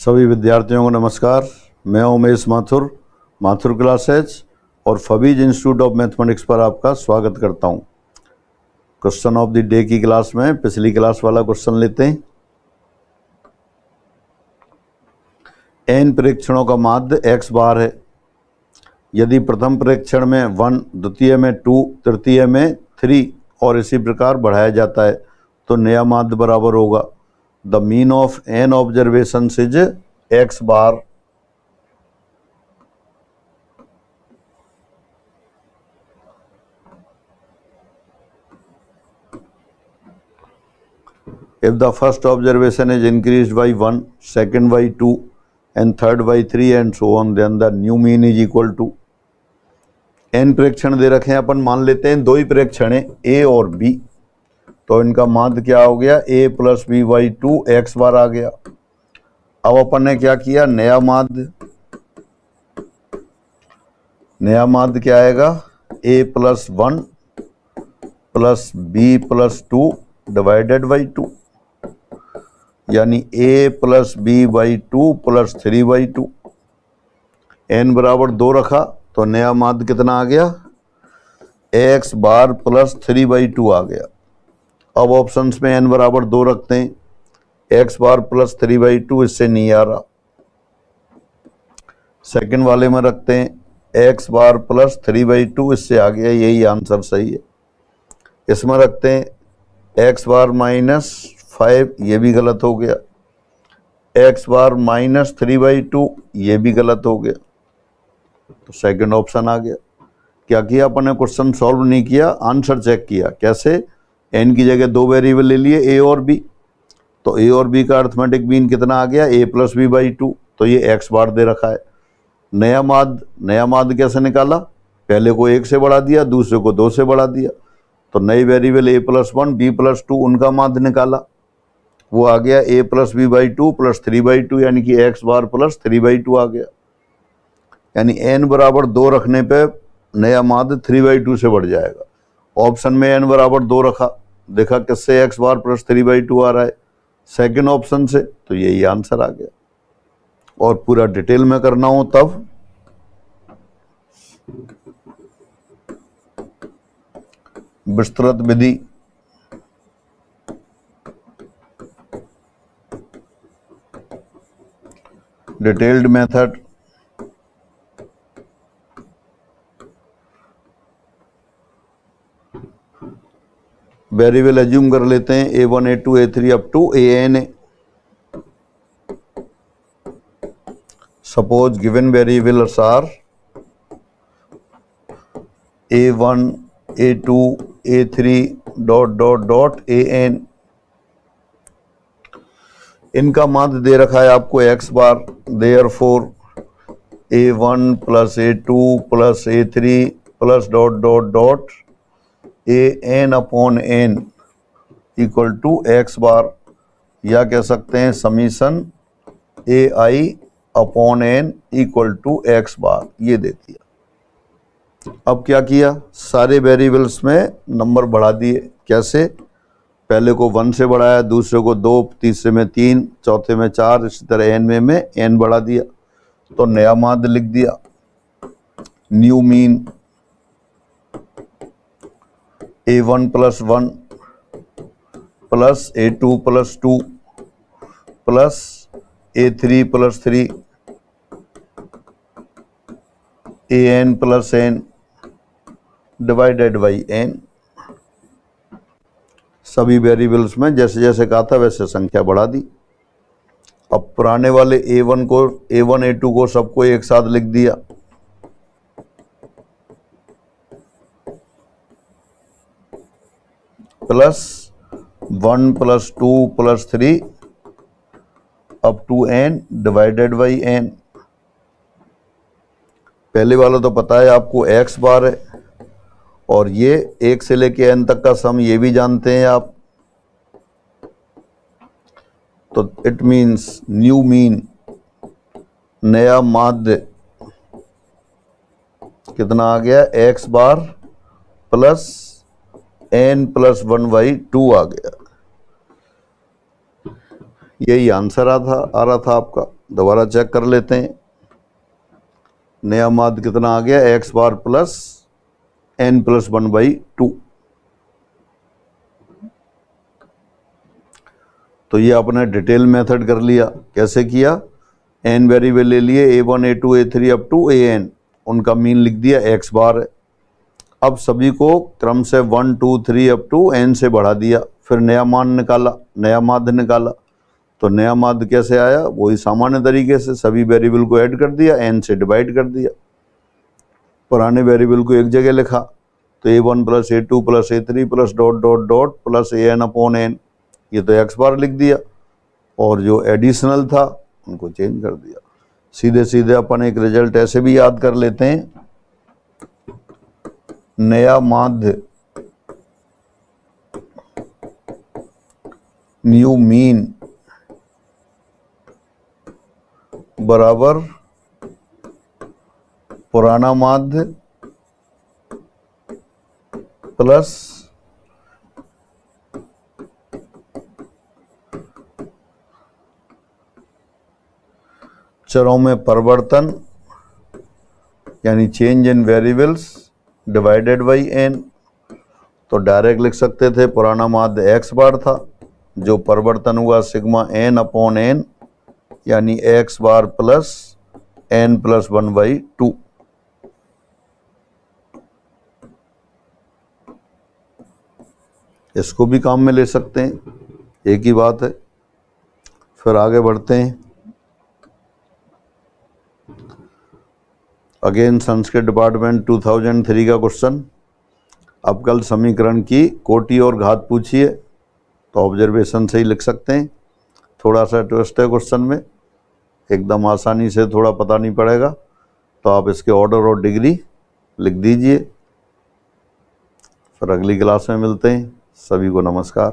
सभी विद्यार्थियों को नमस्कार। मैं उमेश माथुर, माथुर क्लासेज और फबीज इंस्टीट्यूट ऑफ मैथमेटिक्स पर आपका स्वागत करता हूं। क्वेश्चन ऑफ द डे की क्लास में पिछली क्लास वाला क्वेश्चन लेते हैं। n परीक्षणों का माध्य x बार है। यदि प्रथम परीक्षण में 1, द्वितीय में 2, तृतीय में 3 और इसी प्रकार बढ़ाया जाता है तो नया माध्य बराबर होगा the mean of n observations is x bar. If the first observation is increased by 1, second by 2 and third by 3 and so on, then the new mean is equal to n प्रेक्षण दे रखे हैं। अपन मान लेते हैं दो ही प्रेक्षण है a और b, तो इनका माध्य क्या हो गया a plus B by 2 x bar आ गया। अब अपन ने क्या किया, नया माध्य क्या आएगा a plus 1 plus b plus 2 divided by 2, यानी a plus B by 2 plus 3 by 2। n बराबर 2 रखा तो नया माध्य कितना आ गया, x बार प्लस 3 बाई 2 आ गया। अब ऑप्शंस में n बराबर 2 रखते हैं, x बार प्लस 3 बाई 2 इससे नहीं आ रहा। सेकंड वाले में रखते हैं x बार प्लस 3 बाई 2, इससे आ गया, यही आंसर सही है। इसमें रखते हैं x बार माइनस 5, ये भी गलत हो गया। x बार माइनस 3 बाई 2, ये भी गलत हो गया। तो सेकंड ऑप्शन आ गया। क्या किया अपन ने, क्वेश्चन सॉल्व नहीं किया, आंसर चेक किया। कैसे, n की जगह दो वेरिएबल ले लिए a और b, तो a और b का अर्थमेटिक मीन कितना आ गया a प्लस बी बाई 2, तो ये x बार दे रखा है। नया माध्य कैसे निकाला, पहले को 1 से बढ़ा दिया, दूसरे को 2 से बढ़ा दिया, तो नई variable a plus 1 b plus 2 उनका माध्य निकाला, वो आ गया a plus B by 2 plus 3 by 2, यानी कि x बार प्लस 3 बाई 2 आ गया। यानी n बराबर 2 रखने पे नया माध्य 3 बाई 2 से बढ़ जाएगा। ऑप्शन में n बराबर 2 रखा, देखा किससे x बार प्लस 3 बाई 2 आ रहा है, सेकेंड ऑप्शन से, तो यही आंसर आ गया। और पूरा डिटेल में करना हो तब विस्तृत विधि, डिटेल्ड मेथड, वेरिएबल एज्यूम कर लेते हैं a1 a2 a3 up to an। Suppose given variables are a1 a2 a3 dot dot dot an। इनका माध्य दे रखा है आपको x bar, therefore a1 plus a2 plus a3 plus dot dot dot an upon n equal to x bar, या कह सकते हैं summation ai upon n equal to x bar, ये दे दिया। अब क्या किया, सारे वेरिएबल्स में नंबर बढ़ा दिए। कैसे, पहले को 1 से बढ़ाया, दूसरे को 2, तीसरे में 3, चौथे में 4, इसी तरह n में n बढ़ा दिया, तो नया माध्य लिख दिया। New mean a1 plus 1 plus a2 plus 2 plus a3 plus 3 an plus n divided by n। सभी वेरिएबल्स में जैसे जैसे कहा था वैसे संख्या बढ़ा दी। अब पुराने वाले a1 a2 को सबको एक साथ लिख दिया, plus 1 plus 2 plus 3 up to n divided by n। पहले वाला तो पता है आपको x बार है, और ये 1 से लेके n तक का सम ये भी जानते हैं आप, तो इट मीन्स न्यू मीन, नया माध्य कितना आ गया, x bar plus n plus 1 by 2 आ गया। यही आंसर आ रहा था आपका। दोबारा चेक कर लेते हैं। नया माध्य कितना आ गया, एक्स बार प्लस n प्लस 1/2। तो ये आपने डिटेल मेथड कर लिया। कैसे किया, n वेरिएबल ले लिए, a1 a2 a3 up to an, उनका मीन लिख दिया x बार है। अब सभी को क्रम से 1 2 3 अप टू n से बढ़ा दिया, फिर नया मान निकाला, नया माध्य निकाला। तो नया माध्य कैसे आया, वही सामान्य तरीके से सभी वेरिएबल को ऐड कर दिया, n से डिवाइड कर दिया, पुराने वेरिएबल को एक जगह लिखा। तो a1 plus a2 plus a3 plus dot dot dot plus an upon n, ये तो x बार लिख दिया, और जो एडिशनल था उनको चेंज कर दिया। सीधे सीधे अपन एक रिजल्ट ऐसे भी याद कर लेते हैं, नया माध्य न्यू मीन बराबर पुराना माध्य प्लस चरों में परिवर्तन यानी change in variables divided by n। तो डायरेक्ट लिख सकते थे पुराना माध्य x बार था, जो परिवर्तन हुआ सिग्मा n अपॉन n, यानी x bar plus n plus 1/2। इसको भी काम में ले सकते हैं, एक ही बात है। फिर आगे बढ़ते हैं। अगेन संस्कृत डिपार्टमेंट 2003 का क्वेश्चन। अब कल समीकरण की कोटि और घात पूछिए, तो ऑब्जर्वेशन से ही लिख सकते हैं। थोड़ा सा ट्विस्ट है क्वेश्चन में, एकदम आसानी से थोड़ा पता नहीं पड़ेगा, तो आप इसके ऑर्डर और डिग्री लिख दीजिए। फिर अगली क्लास में मिलते हैं। सभी को नमस्कार।